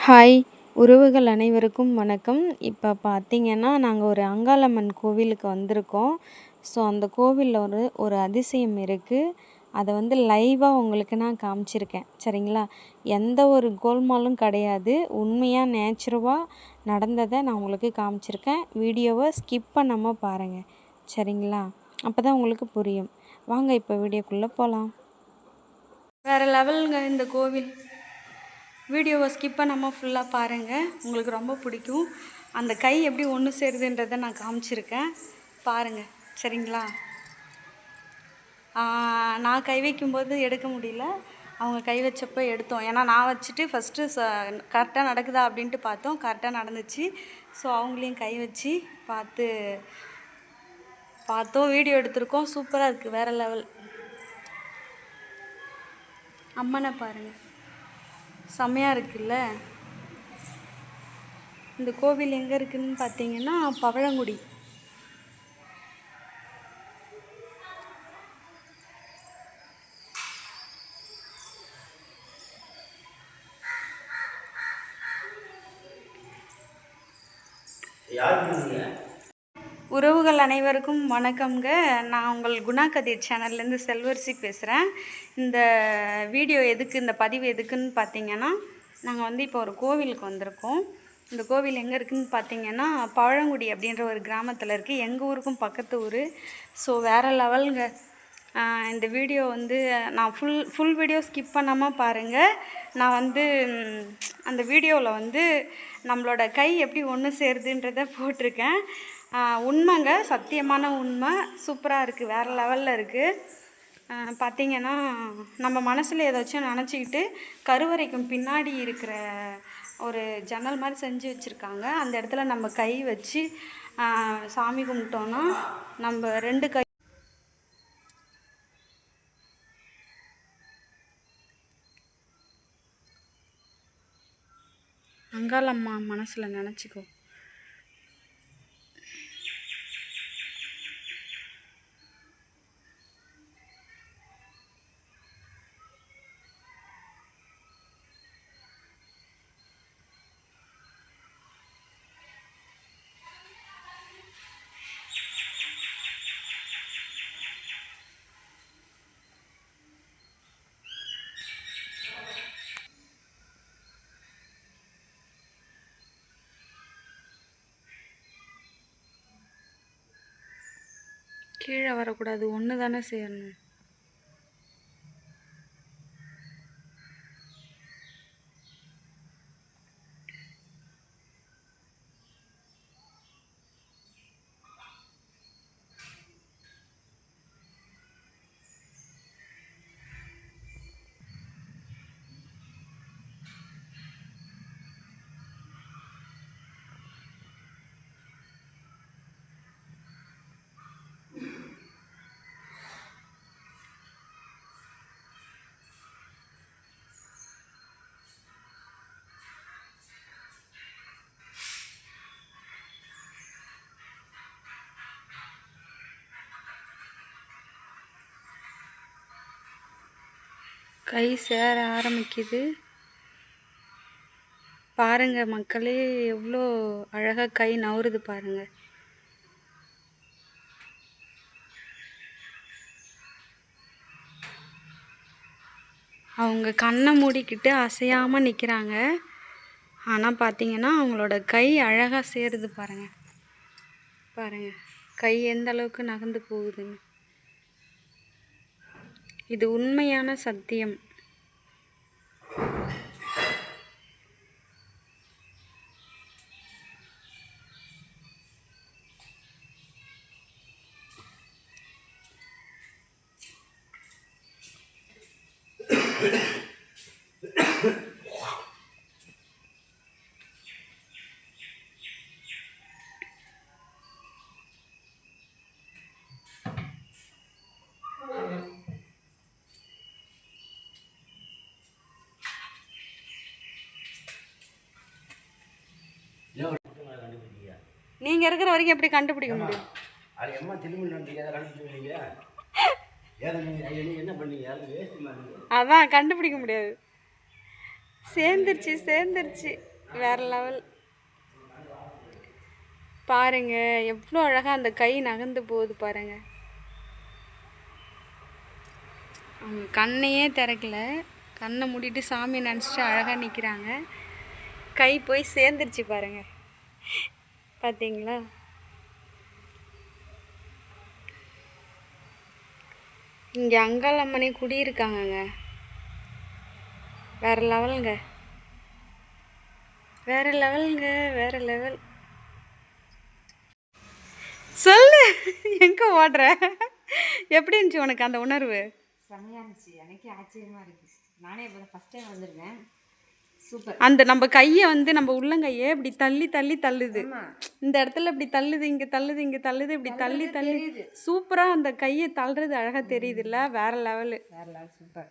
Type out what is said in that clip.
Hi உறவுகள் அனைவருக்கும் வணக்கம். இப்போ பார்த்தீங்கன்னா, நாங்கள் ஒரு அங்காளம்மன் கோவிலுக்கு வந்திருக்கோம். ஸோ அந்த கோவிலில் ஒரு அதிசயம் இருக்குது. அதை லைவாக உங்களுக்கு நான் காமிச்சிருக்கேன். சரிங்களா? எந்த ஒரு கோல்மாலும் கிடையாது. உண்மையாக நேச்சுரலாக நடந்ததை நான் உங்களுக்கு காமிச்சிருக்கேன். வீடியோவை ஸ்கிப் பண்ணாமல் பாருங்கள். சரிங்களா? அப்போ தான் உங்களுக்கு புரியும். வாங்க இப்போ வீடியோக்குள்ளே போகலாம். வேறு லெவலுங்க இந்த கோவில். வீடியோவை ஸ்கிப் பண்ணாமல் ஃபுல்லாக பாருங்கள். உங்களுக்கு ரொம்ப பிடிக்கும். அந்த கை எப்படி ஒன்று சேருதுன்றதை நான் காமிச்சிருக்கேன். பாருங்கள். சரிங்களா? நான் கை வைக்கும்போது எடுக்க முடியல. அவங்க கை வச்சப்போ எடுத்தோம். ஏன்னா நான் வச்சுட்டு ஃபஸ்ட்டு கரெக்டாக நடக்குதா அப்படின்ட்டு பார்த்தோம். கரெக்டாக நடந்துச்சு. ஸோ அவங்களையும் கை வச்சு பார்த்தோம். வீடியோ எடுத்திருக்கோம். சூப்பராக இருக்குது. வேறு லெவல். அம்மனை பாருங்கள். செம்மையாக இருக்குல்ல? இந்த கோவில் எங்கே இருக்குதுன்னு பார்த்தீங்கன்னா பவழங்குடி. உறவுகள் அனைவருக்கும் வணக்கம்ங்க. நான் உங்கள் குணா கதிர் சேனல்லேருந்து செல்வரிசி பேசுகிறேன். இந்த வீடியோ இந்த பதிவு எதுக்குன்னு பார்த்தீங்கன்னா, நாங்கள் இப்போ ஒரு கோவிலுக்கு வந்திருக்கோம். இந்த கோவில் எங்கே இருக்குதுன்னு பார்த்தீங்கன்னா பவழங்குடி அப்படின்ற ஒரு கிராமத்தில் இருக்குது. எங்கள் ஊருக்கும் பக்கத்து ஊர். ஸோ வேறு லெவலுங்க. இந்த வீடியோ நான் ஃபுல் வீடியோ ஸ்கிப் பண்ணாமல் பாருங்கள். நான் அந்த வீடியோவில் நம்மளோட கை எப்படி ஒன்று சேருதுன்றதை போட்டிருக்கேன். உண்மைங்க, சத்தியமான உண்மை. சூப்பராக இருக்குது. வேறு லெவலில் இருக்குது. பார்த்திங்கன்னா நம்ம மனசில் ஏதாச்சும் நினச்சிக்கிட்டு கருவறைக்கும் பின்னாடி இருக்கிற ஒரு ஜன்னல் மாதிரி செஞ்சு வச்சுருக்காங்க. அந்த இடத்துல நம்ம கை வச்சு சாமி கும்பிட்டோன்னா நம்ம 2 கை அங்காளம்மா மனசில் நினச்சிக்கோ. கீழே வரக்கூடாது. ஒன்று தானே சேரணும். கை சேர ஆரம்பிக்குது. பாருங்கள் மக்களே, எவ்வளோ அழகாக கை நவருது பாருங்கள். அவங்க கண்ணை மூடிக்கிட்டு அசையாமல் நிற்கிறாங்க. ஆனால் பார்த்தீங்கன்னா அவங்களோட கை அழகாக சேருது பாருங்கள். பாருங்கள் கை எந்த அளவுக்கு நகர்ந்து போகுதுன்னு. இது உண்மையான சத்தியம். நீங்க இருக்கிற வரைக்கும் எப்படி கண்டுபிடிக்க முடியும்? அதான் கண்டுபிடிக்க முடியாது. சேர்ந்துருச்சு. வேற லெவல். பாருங்க எவ்வளோ அழகாக அந்த கை நகர்ந்து போகுது பாருங்க. அவங்க கண்ணையே திறக்கல, கண்ணை மூடிட்டு சாமியை நினச்சிட்டு அழகாக நிற்கிறாங்க. கை போய் சேர்ந்துருச்சு பாருங்க, பார்த்தீங்களா? இங்கே அங்காளம்மனே குடியிருக்காங்கங்க. வேற லெவலுங்க, வேற லெவலுங்க, வேற லெவல். சொல்லு, எங்கே ஓடுற? எப்படி இருந்துச்சு உனக்கு அந்த உணர்வு? செம்மையாக இருந்துச்சு, எனக்கே ஆச்சரியமாக இருக்குது. நானே இப்போ ஃபஸ்ட் டைம் வந்திருக்கேன். சூப்பர். அந்த நம்ம கையை வந்து நம்ம உள்ளங்கையை இப்படி தள்ளி தள்ளி தள்ளுது, இந்த இடத்துல இப்படி தள்ளுது, இங்கே தள்ளுது, இங்கே தள்ளுது, இப்படி தள்ளி தள்ளி சூப்பராக அந்த கையை தள்ளுறது அழகாக தெரியுதுல்ல? வேற லெவலு, வேற லெவல், சூப்பர்.